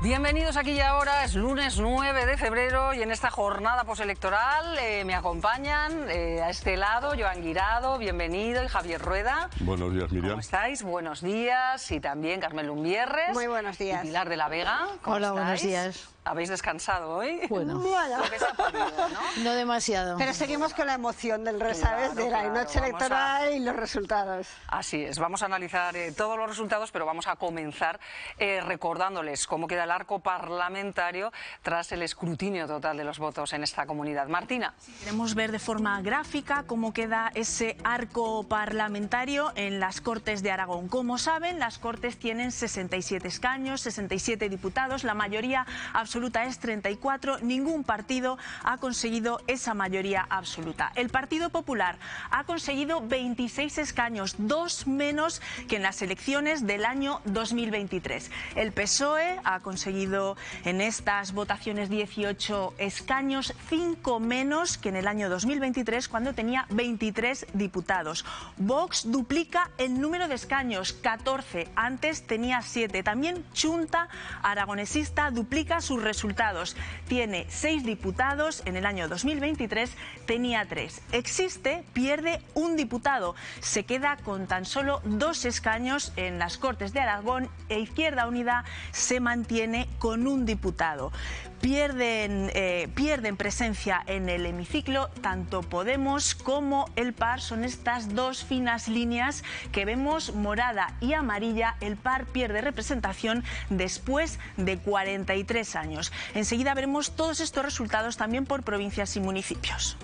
Bienvenidos aquí y ahora, es lunes 9 de febrero y en esta jornada postelectoral me acompañan a este lado Joan Guirado, bienvenido, y Javier Rueda. Buenos días, Miriam. ¿Cómo estáis? Buenos días. Y también Carmen Lumbierres. Muy buenos días. Y Pilar de la Vega. ¿Cómo Hola, estáis? buenos días. ¿Habéis descansado hoy? Bueno, Lo que se ha podido, ¿no? no demasiado. Pero seguimos con la emoción del Claro, ¿sabes? De la claro, noche vamos electoral y los resultados. Así es, vamos a analizar todos los resultados, pero vamos a comenzar recordándoles cómo queda el arco parlamentario tras el escrutinio total de los votos en esta comunidad. Martina. Queremos ver de forma gráfica cómo queda ese arco parlamentario en las Cortes de Aragón. Como saben, las Cortes tienen 67 escaños, 67 diputados, la mayoría absoluta es 34, ningún partido ha conseguido esa mayoría absoluta. El Partido Popular ha conseguido 26 escaños, 2 menos que en las elecciones del año 2023. El PSOE ha conseguido en estas votaciones 18 escaños, 5 menos que en el año 2023 cuando tenía 23 diputados. Vox duplica el número de escaños, 14, antes tenía 7. También Chunta Aragonesista duplica sus resultados. Tiene 6 diputados, en el año 2023 tenía 3. Existe, pierde un diputado, se queda con tan solo 2 escaños en las Cortes de Aragón e Izquierda Unida se mantiene con un diputado. Pierden presencia en el hemiciclo tanto Podemos como el PAR, son estas dos finas líneas que vemos, morada y amarilla. El PAR pierde representación después de 43 años. Enseguida veremos todos estos resultados también por provincias y municipios.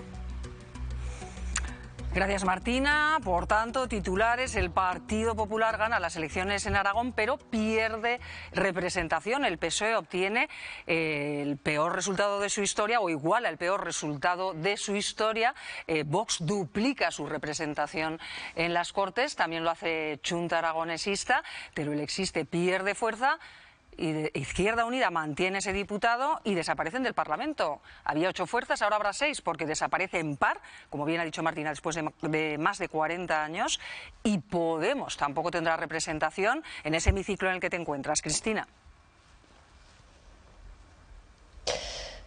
Gracias, Martina. Por tanto, titulares: el Partido Popular gana las elecciones en Aragón, pero pierde representación. El PSOE obtiene el peor resultado de su historia, o iguala el peor resultado de su historia. Vox duplica su representación en las Cortes, también lo hace Chunta Aragonesista, pero el Existe pierde fuerza. Y Izquierda Unida mantiene ese diputado y desaparecen del Parlamento. Había 8 fuerzas, ahora habrá 6, porque desaparece en PAR, como bien ha dicho Martina, después de más de 40 años. Y Podemos tampoco tendrá representación en ese hemiciclo en el que te encuentras, Cristina.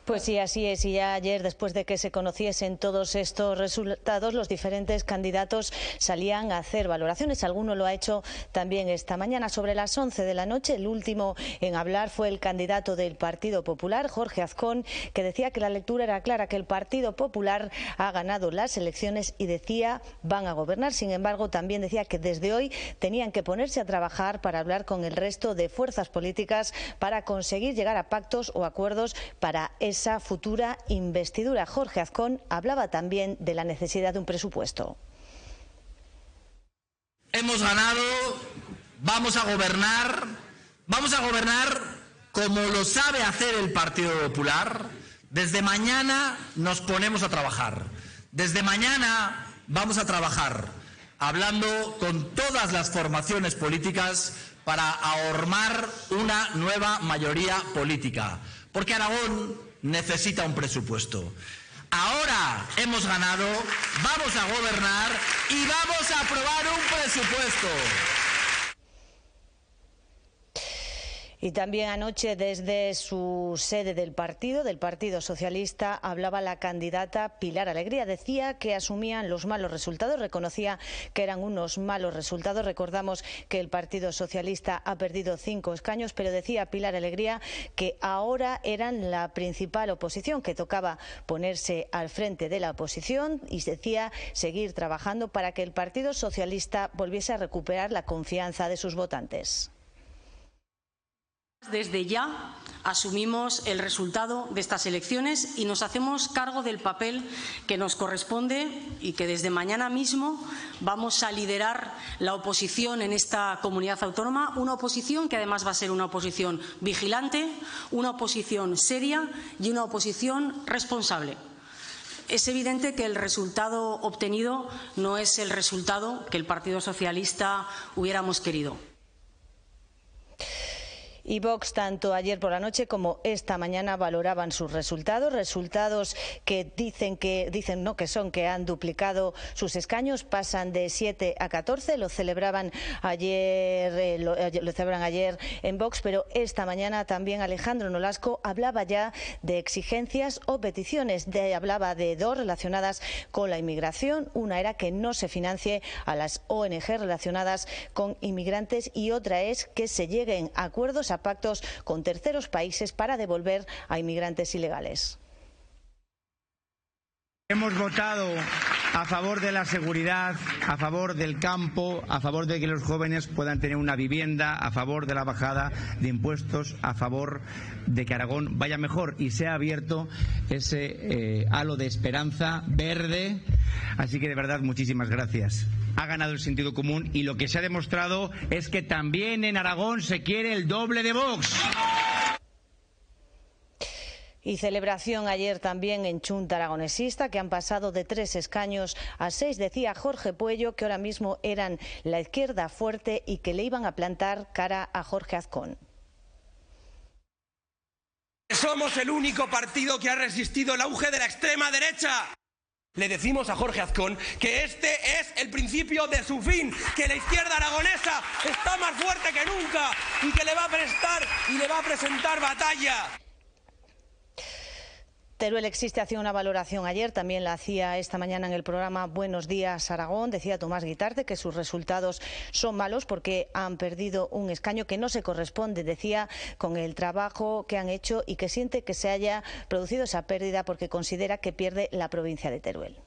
Pues sí, así es. Y ya ayer, después de que se conociesen todos estos resultados, los diferentes candidatos salían a hacer valoraciones. Alguno lo ha hecho también esta mañana. Sobre las 11 de la noche, el último en hablar fue el candidato del Partido Popular, Jorge Azcón, que decía que la lectura era clara, que el Partido Popular ha ganado las elecciones y decía van a gobernar. Sin embargo, también decía que desde hoy tenían que ponerse a trabajar para hablar con el resto de fuerzas políticas para conseguir llegar a pactos o acuerdos para esa futura investidura. Jorge Azcón hablaba también de la necesidad de un presupuesto. Hemos ganado, vamos a gobernar como lo sabe hacer el Partido Popular. Desde mañana nos ponemos a trabajar. Desde mañana vamos a trabajar hablando con todas las formaciones políticas para ahormar una nueva mayoría política. Porque Aragón necesita un presupuesto. Ahora hemos ganado, vamos a gobernar y vamos a aprobar un presupuesto. Y también anoche, desde su sede del Partido Socialista, hablaba la candidata Pilar Alegría. Decía que asumían los malos resultados, reconocía que eran unos malos resultados. Recordamos que el Partido Socialista ha perdido 5 escaños, pero decía Pilar Alegría que ahora eran la principal oposición, que tocaba ponerse al frente de la oposición y decía seguir trabajando para que el Partido Socialista volviese a recuperar la confianza de sus votantes. Desde ya asumimos el resultado de estas elecciones y nos hacemos cargo del papel que nos corresponde y que desde mañana mismo vamos a liderar la oposición en esta comunidad autónoma, una oposición que además va a ser una oposición vigilante, una oposición seria y una oposición responsable. Es evidente que el resultado obtenido no es el resultado que el Partido Socialista hubiéramos querido. Y Vox, tanto ayer por la noche como esta mañana, valoraban sus resultados que dicen que han duplicado sus escaños, pasan de 7 a 14, lo celebran ayer en Vox, pero esta mañana también Alejandro Nolasco hablaba ya de exigencias o peticiones, hablaba de dos relacionadas con la inmigración. Una era que no se financie a las ONG relacionadas con inmigrantes y otra es que se lleguen a acuerdos, a pactos con terceros países para devolver a inmigrantes ilegales. Hemos votado a favor de la seguridad, a favor del campo, a favor de que los jóvenes puedan tener una vivienda, a favor de la bajada de impuestos, a favor de que Aragón vaya mejor y sea abierto ese halo de esperanza verde. Así que de verdad muchísimas gracias. Ha ganado el sentido común y lo que se ha demostrado es que también en Aragón se quiere el doble de Vox. Y celebración ayer también en Chunta Aragonesista, que han pasado de 3 escaños a 6. Decía Jorge Puello que ahora mismo eran la izquierda fuerte y que le iban a plantar cara a Jorge Azcón. Somos el único partido que ha resistido el auge de la extrema derecha. Le decimos a Jorge Azcón que este es el principio de su fin, que la izquierda aragonesa está más fuerte que nunca y que le va a prestar y le va a presentar batalla. Teruel Existe hacía una valoración ayer, también la hacía esta mañana en el programa Buenos Días Aragón. Decía Tomás Guitarte que sus resultados son malos porque han perdido un escaño que no se corresponde, decía, con el trabajo que han hecho y que siente que se haya producido esa pérdida porque considera que pierde la provincia de Teruel.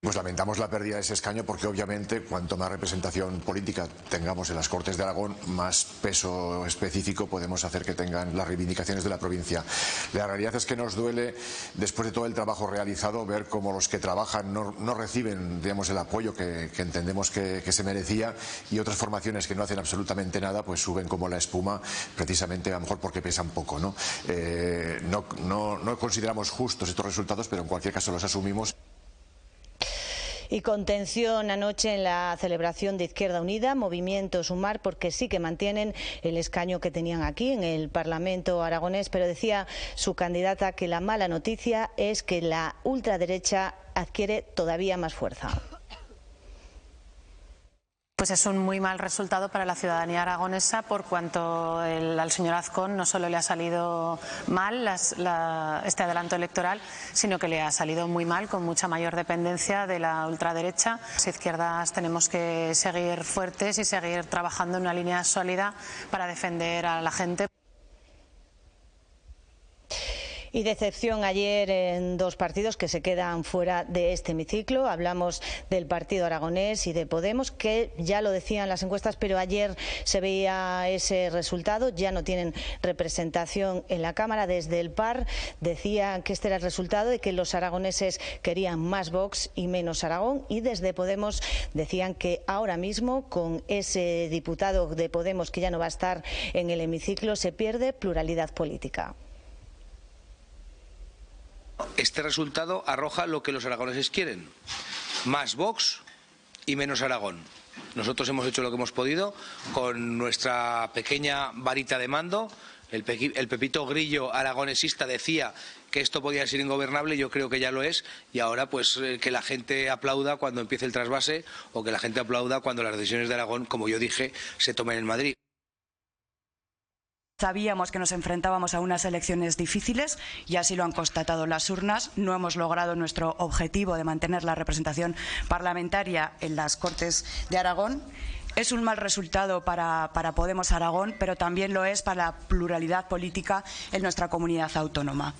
Pues lamentamos la pérdida de ese escaño porque obviamente cuanto más representación política tengamos en las Cortes de Aragón, más peso específico podemos hacer que tengan las reivindicaciones de la provincia. La realidad es que nos duele, después de todo el trabajo realizado, ver cómo los que trabajan no reciben, digamos, el apoyo que entendemos que se merecía, y otras formaciones que no hacen absolutamente nada pues suben como la espuma, precisamente a lo mejor porque pesan poco, ¿no? No consideramos justos estos resultados, pero en cualquier caso los asumimos. Y contención anoche en la celebración de Izquierda Unida, Movimiento Sumar, porque sí que mantienen el escaño que tenían aquí en el Parlamento aragonés, pero decía su candidata que la mala noticia es que la ultraderecha adquiere todavía más fuerza. Pues es un muy mal resultado para la ciudadanía aragonesa, por cuanto al señor Azcón no solo le ha salido mal este adelanto electoral, sino que le ha salido muy mal, con mucha mayor dependencia de la ultraderecha. Las izquierdas tenemos que seguir fuertes y seguir trabajando en una línea sólida para defender a la gente. Y decepción ayer en dos partidos que se quedan fuera de este hemiciclo. Hablamos del Partido Aragonés y de Podemos, que ya lo decían las encuestas, pero ayer se veía ese resultado. Ya no tienen representación en la Cámara. Desde el PAR decían que este era el resultado de que los aragoneses querían más Vox y menos Aragón. Y desde Podemos decían que ahora mismo, con ese diputado de Podemos que ya no va a estar en el hemiciclo, se pierde pluralidad política. Este resultado arroja lo que los aragoneses quieren: más Vox y menos Aragón. Nosotros hemos hecho lo que hemos podido con nuestra pequeña varita de mando. El Pepito Grillo aragonesista decía que esto podía ser ingobernable, yo creo que ya lo es, y ahora pues que la gente aplauda cuando empiece el trasvase, o que la gente aplauda cuando las decisiones de Aragón, como yo dije, se tomen en Madrid. Sabíamos que nos enfrentábamos a unas elecciones difíciles y así lo han constatado las urnas. No hemos logrado nuestro objetivo de mantener la representación parlamentaria en las Cortes de Aragón. Es un mal resultado para Podemos Aragón, pero también lo es para la pluralidad política en nuestra comunidad autónoma.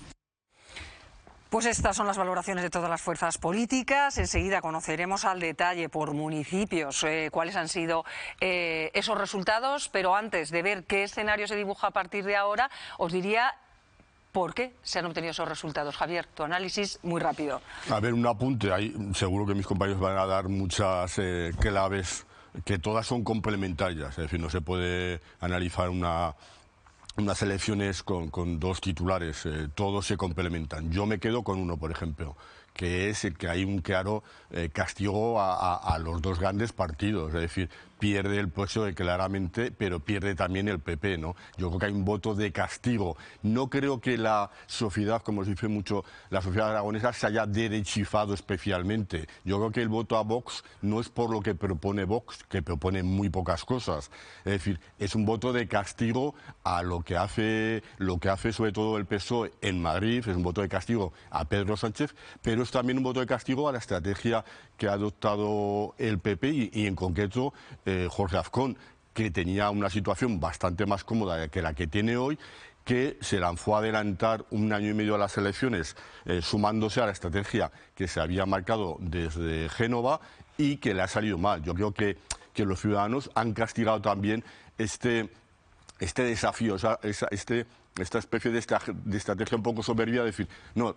Pues estas son las valoraciones de todas las fuerzas políticas. Enseguida conoceremos al detalle por municipios cuáles han sido esos resultados, pero antes de ver qué escenario se dibuja a partir de ahora, os diría por qué se han obtenido esos resultados. Javier, tu análisis muy rápido. A ver, un apunte. Seguro que mis compañeros van a dar muchas claves, que todas son complementarias. Es decir, no se puede analizar unas elecciones con dos titulares, todos se complementan. Yo me quedo con uno, por ejemplo, que es que hay un claro castigo a los dos grandes partidos, es decir, pierde el PSOE claramente, pero pierde también el PP, ¿no? Yo creo que hay un voto de castigo. No creo que la sociedad, como se dice mucho, la sociedad aragonesa se haya derechizado especialmente. Yo creo que el voto a Vox no es por lo que propone Vox, que propone muy pocas cosas. Es decir, es un voto de castigo a lo que hace sobre todo el PSOE en Madrid, es un voto de castigo a Pedro Sánchez, pero es también un voto de castigo a la estrategia que ha adoptado el PP y en concreto Jorge Azcón, que tenía una situación bastante más cómoda que la que tiene hoy, que se lanzó a adelantar 1 año y medio a las elecciones, sumándose a la estrategia que se había marcado desde Génova y que le ha salido mal. Yo creo que los ciudadanos han castigado también este desafío, esta especie de estrategia un poco soberbia de decir, no,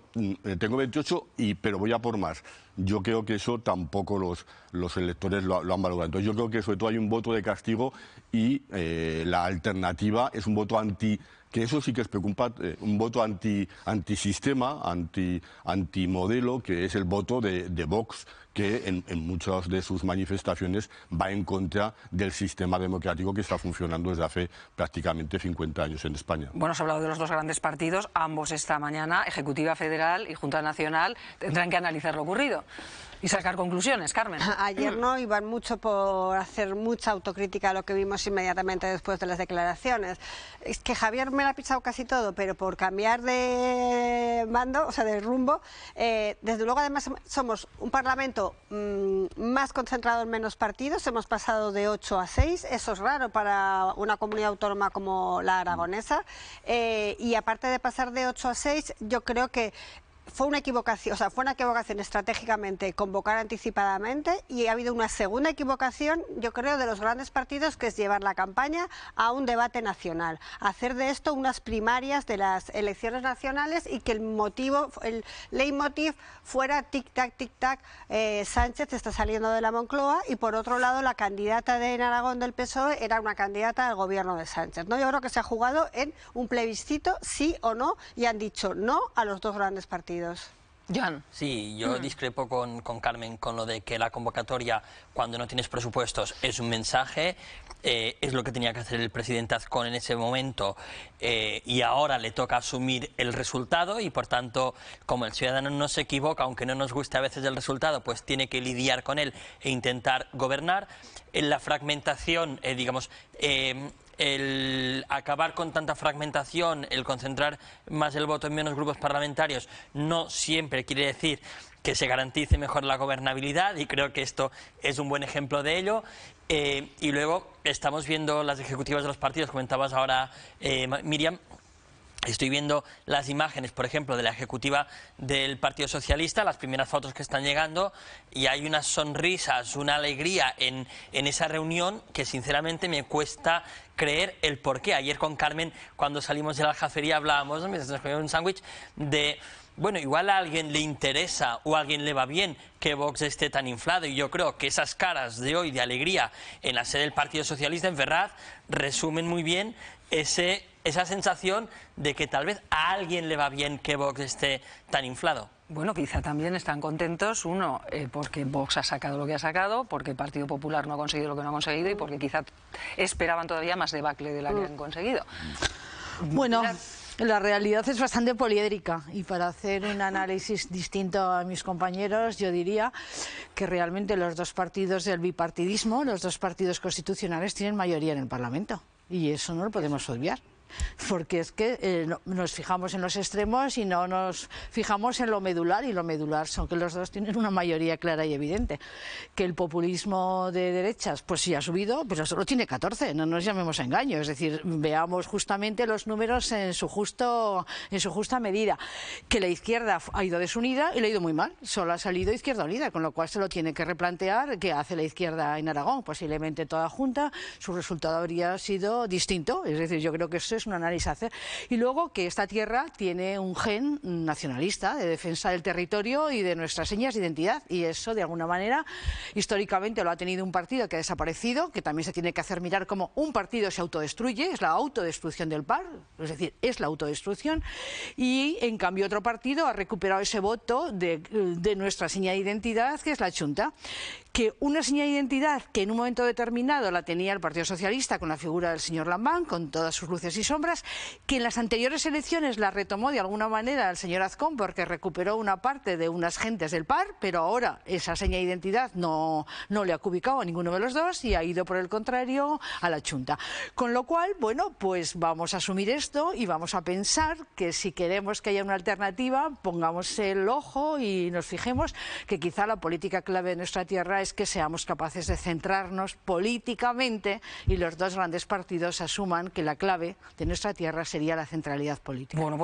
tengo 28 pero voy a por más. Yo creo que eso tampoco los electores lo han valorado. Entonces yo creo que sobre todo hay un voto de castigo y la alternativa es un voto que eso sí que es preocupante, un voto antisistema, antimodelo, que es el voto de Vox, que en muchas de sus manifestaciones va en contra del sistema democrático que está funcionando desde hace prácticamente 50 años en España. Bueno, se ha hablado de los dos grandes partidos, ambos esta mañana, Ejecutiva Federal y Junta Nacional, tendrán que analizar lo ocurrido y sacar conclusiones. Carmen. Ayer no iban mucho por hacer mucha autocrítica a lo que vimos inmediatamente después de las declaraciones. Es que Javier me la ha pisado casi todo, pero por cambiar de bando, o sea, de rumbo, desde luego además somos un parlamento más concentrado en menos partidos, hemos pasado de 8 a 6, eso es raro para una comunidad autónoma como la aragonesa, y aparte de pasar de 8 a 6, yo creo que fue una equivocación, estratégicamente convocar anticipadamente, y ha habido una segunda equivocación, yo creo, de los grandes partidos, que es llevar la campaña a un debate nacional, hacer de esto unas primarias de las elecciones nacionales y que el leitmotiv fuera tic-tac, tic-tac, Sánchez está saliendo de la Moncloa, y por otro lado la candidata en Aragón del PSOE era una candidata al gobierno de Sánchez, ¿no? Yo creo que se ha jugado en un plebiscito, sí o no, y han dicho no a los dos grandes partidos. Joan. Sí, yo discrepo con Carmen con lo de que la convocatoria, cuando no tienes presupuestos, es un mensaje, es lo que tenía que hacer el presidente Azcón en ese momento, y ahora le toca asumir el resultado, y por tanto, como el ciudadano no se equivoca, aunque no nos guste a veces el resultado, pues tiene que lidiar con él e intentar gobernar. En la fragmentación, el acabar con tanta fragmentación, el concentrar más el voto en menos grupos parlamentarios, no siempre quiere decir que se garantice mejor la gobernabilidad, y creo que esto es un buen ejemplo de ello. Y luego estamos viendo las ejecutivas de los partidos, comentabas ahora, Miriam. Estoy viendo las imágenes, por ejemplo, de la ejecutiva del Partido Socialista, las primeras fotos que están llegando, y hay unas sonrisas, una alegría en esa reunión que sinceramente me cuesta creer el porqué. Ayer con Carmen, cuando salimos de la aljafería, hablábamos, mientras nos comíamos un sándwich, de... Bueno, igual a alguien le interesa o a alguien le va bien que Vox esté tan inflado, y yo creo que esas caras de hoy de alegría en la sede del Partido Socialista en Ferraz resumen muy bien esa sensación de que tal vez a alguien le va bien que Vox esté tan inflado. Bueno, quizá también están contentos, uno, porque Vox ha sacado lo que ha sacado, porque el Partido Popular no ha conseguido lo que no ha conseguido, y porque quizá esperaban todavía más debacle de la que han conseguido. Bueno, la realidad es bastante poliédrica, y para hacer un análisis distinto a mis compañeros, yo diría que realmente los dos partidos del bipartidismo, los dos partidos constitucionales, tienen mayoría en el Parlamento, y eso no lo podemos obviar. Porque es que nos fijamos en los extremos y no nos fijamos en lo medular, y lo medular son que los dos tienen una mayoría clara y evidente. Que el populismo de derechas pues sí ha subido, pero solo tiene 14, no nos llamemos a engaño, es decir, veamos justamente los números en su justa medida. Que la izquierda ha ido desunida y le ha ido muy mal, solo ha salido Izquierda Unida, con lo cual se lo tiene que replantear qué hace la izquierda en Aragón. Posiblemente toda junta, su resultado habría sido distinto, es decir, yo creo que eso es un análisis a hacer. Y luego que esta tierra tiene un gen nacionalista de defensa del territorio y de nuestras señas de identidad, y eso de alguna manera históricamente lo ha tenido un partido que ha desaparecido, que también se tiene que hacer mirar como un partido se autodestruye, es la autodestrucción del PAR, es decir, es la autodestrucción, y en cambio otro partido ha recuperado ese voto de nuestra seña de identidad, que es la Chunta, que una seña de identidad que en un momento determinado la tenía el Partido Socialista con la figura del señor Lambán, con todas sus luces y sombras, que en las anteriores elecciones la retomó de alguna manera el señor Azcón porque recuperó una parte de unas gentes del PAR, pero ahora esa seña de identidad no le ha ubicado a ninguno de los dos y ha ido por el contrario a la Chunta. Con lo cual, bueno, pues vamos a asumir esto y vamos a pensar que si queremos que haya una alternativa, pongamos el ojo y nos fijemos que quizá la política clave de nuestra tierra es que seamos capaces de centrarnos políticamente y los dos grandes partidos asuman que la clave de nuestra tierra sería la centralidad política. Bueno, pues